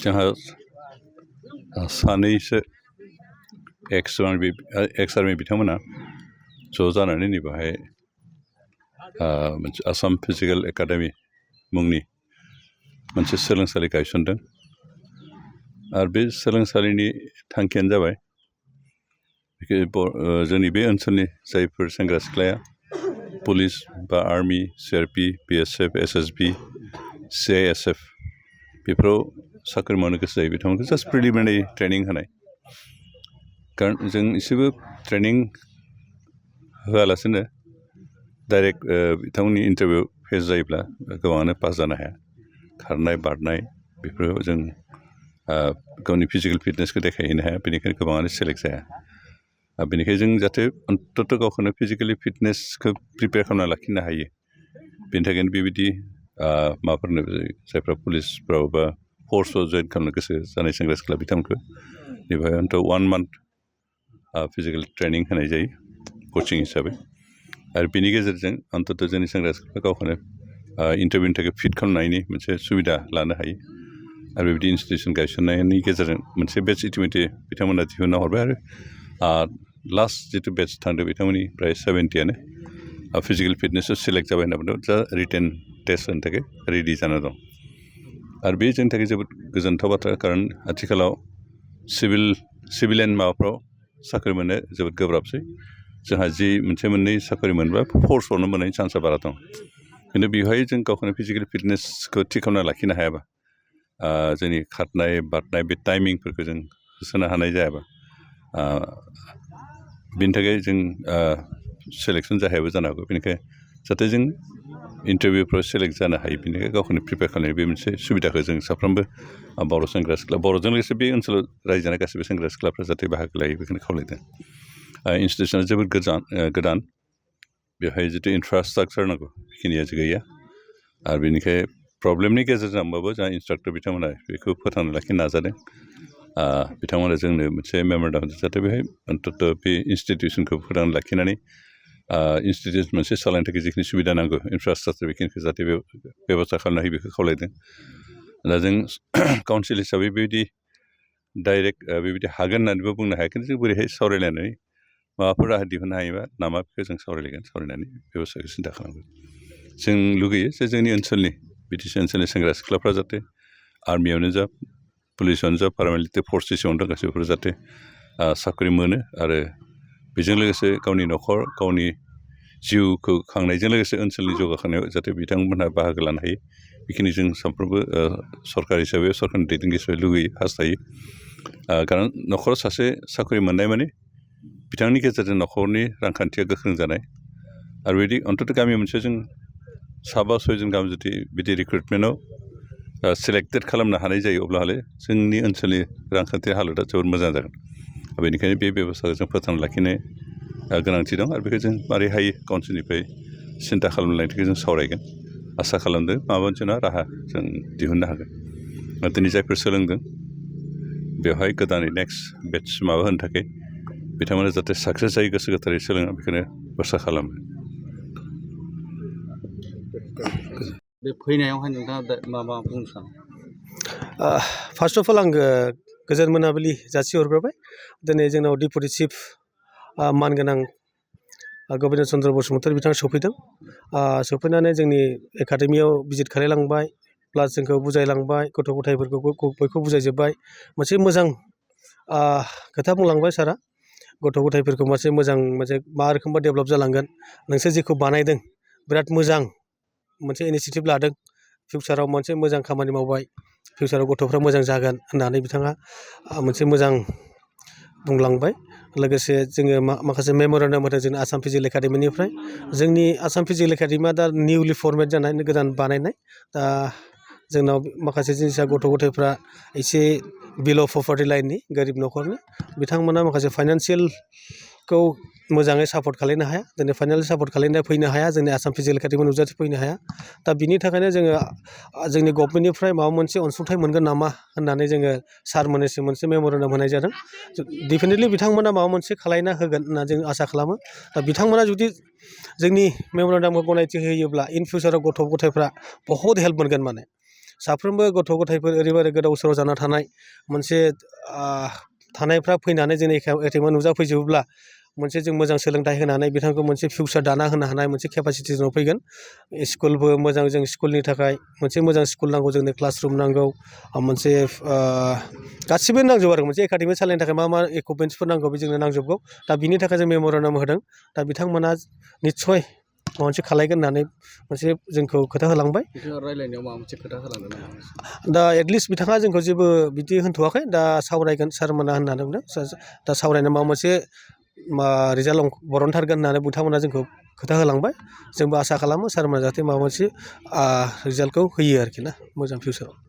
जोंहा सानैसो एक्स आर्मि बिथांमोना ज' जानानै नैबेहाय मोनसे आसाम फिजिकेल एकाडेमि मुंनि मोनसे सोलोंसालि गायसनदों आरो बे सोलोंसालिनि थांखियानो जाबाय जोंनि बे ओनसोलनि जायफोर सेंग्रा सिख्लाया पुलिस बा army CRP BSF SSB CISF बेफोराव साख्रि मावनो गोसो जायो बिथांमोनखौ जास्ट प्रिलिमिनारि ट्रेनिं होनाय कारण जों एसेबो ट्रेनिं होआलासिनो डाइरेक्ट बिथांमोननि इन्टारभिउ फेस जायोब्ला गोबाङानो पास जानो हाया खारनाय बारनाय बेफोराव जों गावनि फिजिकेल फिटनेसखौ देखायहैनो हाया बेनिखायनो गोबाङानो सेलेक्ट जाया बेनिखायनो जों जाहाथे अन्तत गावखौनो फिजिकेलि फिटनेसखौ प्रिपेयार खालामना लाखिनो हायो बेनि थाखायनो बेबायदि माबाफोरनो जायफ्रा पुलिसफ्राव बा फर्सआव जइन खालामनो गोसो जानाय सेंग्रा सिख्ला बिथांमोनखौ बेवहाय अन्तत 1 month फिजिकेल ट्रेनिं होनाय जायो कचिं हिसाबै आरो बेनि गेजेरजों अन्तत जोंनि सेंग्रा सिख्ला गावखौनो इन्टारभिउनि थाखाय फिट खालामनायनि मोनसे सुबिदा लानो हायो आरो बेबायदि इनस्टिटिउसन गायसननायनि गेजेरजों मोनसे बेच इटिमेटि बिथांमोना दिहुनना हरबाय आरो लास्ट जिथु बेच थांदों बिथांमोननि प्राय 70आनो फिजिकेल फिटनेसआव सेलेक्ट जाबाय होनना बुंदों जा रिटेन टेस्ट होनो थाखाय रेडि जाना दं आरो बे जोंनि थाखाय जोबोद गोजोनथाव बाथ्रा खारन आथिखालाव सिभिलियन माबाफ्राव साख्रि मोननो जोबोद गोब्राबसै जोंहा जि मोनसे मोननै साख्रि मोनबा फर्सआवनो मोननायनि चान्सआ बारा दं खिन्थु बेवहाय जों गावखौनो फिजिकेल फिटनेसखौ थि खालामना लाखिनो हायाबा जोंनि खारनाय बारनाय बे टाइमिंफोरखौ जों होसोनो हानाय जायाबा बेनि थाखाय जों सेलेक्सन जाहायाबो जानो हागौ बेनिखायनो जाहाथे जों इन्टारभिउफ्राव सेलेक्ट जानो हायो बेनिखायनो गावखौनो प्रिपेयार खालामनाय बे मोनसे सुबिदाखौ जों साफ्रोमबो बर' सेंग्रा सिख्ला बर'जों लोगोसे बे ओनसोलाव रायजो जानाय गासैबो सेंग्रा सिख्लाफ्रा जाहाथे बाहागो लायो बेखौनो खावलायदों इनस्टिटिउसना जोबोद गोदान बेवहाय जितु इनफ्रास्ट्राक्चार नांगौ बेखिनिया गैया आरो बेनिखाय प्रब्लेमनि गेजेरजोंबाबो जोंहा इन्सट्राक्टर बिथांमोना बेखौ फोथांना लाखिनो नाजादों बिथांमोना जोंनो मोनसे मेम'रेन्डाम जाहाथे बेहाय अन्तत बे इन्सटिटिउसनखौ फोथांना लाखिनानै इन्सटिटिउसन मोनसे सालायनो थाखाय जिखिनि सुबिदा नांगौ इनफ्रास्ट्राक्चार बेखिनिखौ जाहाथे बेबस्था खालामनो हायो बेखौ खावलायदों दा जों काउन्सिल हिसाबै बेबायदि डाइरेक्ट बेबायदि हागोन होननानैबो बुंनो हाया खिन्थु जों बोरैहाय सावरायलायनानै माबाफोर राहा दिहुननो हायोबा नामा बेखौ जों सावरायनानै बेबस्थाखौ सिन्था खालामगोन जों लुगैयो जे जोंनि ओनसोलनि BTC ओनसोलनि सेंग्रा सिख्लाफ्रा जाहाथे आर्मियावनो जा पुलिसावनो जा पारामिलिटारि फर्सेसआवनो दं गासैफोर जाहाथे साख्रि मोनो आरो बेजों लोगोसे गावनि न'खर गावनि जिउखौ खांनायजों लोगोसे ओनसोलनि जौगाखांनायाव जाहाथे बिथांमोनहा बाहागो लानो हायो बेखिनि जों सानफ्रोमबो सरकार हिसाबै सरकारनि दैदेनगिरि हिसाबै लुगैयो हास्थायो खारन न'खराव सासे साख्रि मोननाय माने बिथांनि गेजेरजों न'खरनि रांखान्थिया गोख्रों जानाय आरो बिदि अन्तत गामि मोनसे जों 7-8 गाहाम जुदि बिदि रिक्रुटमेन्टआव सेलेक्टेड खालामनो हानाय जायो अब्लाहले जोंनि ओनसोलनि रांखान्थि हालोदा जोबोद मोजां जागोन बेनिखायनो बे बेबस्थाखौ जों फोथांना लाखिनो गोनांथि दं आरो बेखौ जों मारै हायो काउन्सिलनिफ्राय सिन्था खालामनायनि थाखाय जों सावरायगोन आसा खालामदों माबा मोनसे राहा जों दिहुननो हागोन दिनै जायफोर सोलोंदों बेवहाय गोदानै नेक्स्ट बेटस माबा होनो थाखाय बिथांमोना जाहाथे साक्सेस जायो गोसो गोथारै सोलोङो बेखौनो आसा खालामो बे फैनायावहाय नोंथाङा मा बुंनो सानो फार्स्ट अफ अल आं गोजोन मोनाबिलि जासिहरग्रोबाय दिनै जोंनाव डिपुटि चिफ मानगोनां गबिन्द चन्द्र बसुमतारी बिथाङा सफैनानै जोंनि एकाडेमियाव भिजिट खालामलांबाय प्लास जोंखौ बुजायलांबाय गथ' गथायफोरखौ बयखौ बुजायजोब्बाय मोनसे मोजां खोथा बुंलांबाय सारा गथ' गथायफोरखौ मोजां मा रोखोमबा डेभेलप जालांगोन नोंसोर जेखौ बानायदों बिराद मोजां मोनसे इनिसिएटिभ लादों फिउचाराव मोनसे मोजां खामानि मावबाय फिउचाराव गथ'फ्रा मोजां जागोन होननानै बिथाङा मोनसे मोजां बुंलांबाय लोगोसे जोङो माखासे मेम'रेन्डाम होदों जोंनि आसाम फिजिकेल एकाडेमिनिफ्राय जोंनि आसाम फिजिकेल एकाडेमिया दा निउलि फर्मेट जानाय गोदान बानायनाय दा जोंनाव माखासे जिनिसा गथ' गथायफ्रा एसे बिल' पभार्टि लाइननि गोरिब न'खरनि बिथांमोना माखासे फाइनान्सियेलखौ मोजाङै सापर्ट खालामनो हाया दिनै फाइनान्सियेल सापर्ट खालामनो फैनो हाया जोंनि आसाम फिजिकेल एकाडेमि नुजाथि फैनो हाया दा बिनि थाखायनो जोङो जोंनि गभर्नमेन्टनिफ्राय माबा मोनसे अनसुंथाइ मोनगोन नामा होननानै जोङो सारमोननिसिम मोनसे मेम'रेन्डाम होनाय जादों डेफिनेटलि बिथांमोना माबा मोनसे खालामना होगोन होनना जों आसा खालामो दा बिथांमोना जुदि जोंनि मेम'रेन्डामखौ गनायथि होयोब्ला इन फिउचाराव गथ' गथायफ्रा बहुद हेल्प मोनगोन साफ्रोमबो गथ' गथायफोर ओरैबायदि गोदाव सोराव जाना थानाय मोनसे थानायफ्रा फैनानै जोंनि एटेमा नुजाफैजोबोब्ला मोनसे जों मोजां सोलोंथाइ होनानै बिथांखौ मोनसे फिउचार दाना होनो हानाय मोनसे केपासिटि जोंनाव फैगोन स्कुलबो मोजां जों स्कुलनि थाखाय मोनसे मोजां स्कुल नांगौ जोंनो क्लासरुम नांगौ मोनसे गासिबो नांजोबो आरो मोनसे एकाडेमि सालायनो थाखाय मा मा इकुइपमेन्ट्सफोर नांगौ बे जोंनो नांजोबगौ दा बिनि थाखाय जों मेम'रेन्डाम होदों दा बिथांमोना निस्सय माबा मोनसे खालायगोन होननानै मोनसे जोंखौ खोथा होलांबाय बिथाङा रायलायनायाव माबा मोनसे खोथा होलांदों नामा दा एटलिस्ट बिथाङा जोंखौ जेबो बिदि होनथ'वाखै दा सावरायगोन सारमोना होननानै बुंदों दा सावरायनो माबा मोनसे रिजाल्ट बरनथारगोन होननानै बिथांमोना जोंखौ खोथा होलांबाय जोंबो आसा खालामो सारमोना जाहाथे माबा मोनसे रिजाल्टखौ होयो आरोखि ना मोजां फिउचाराव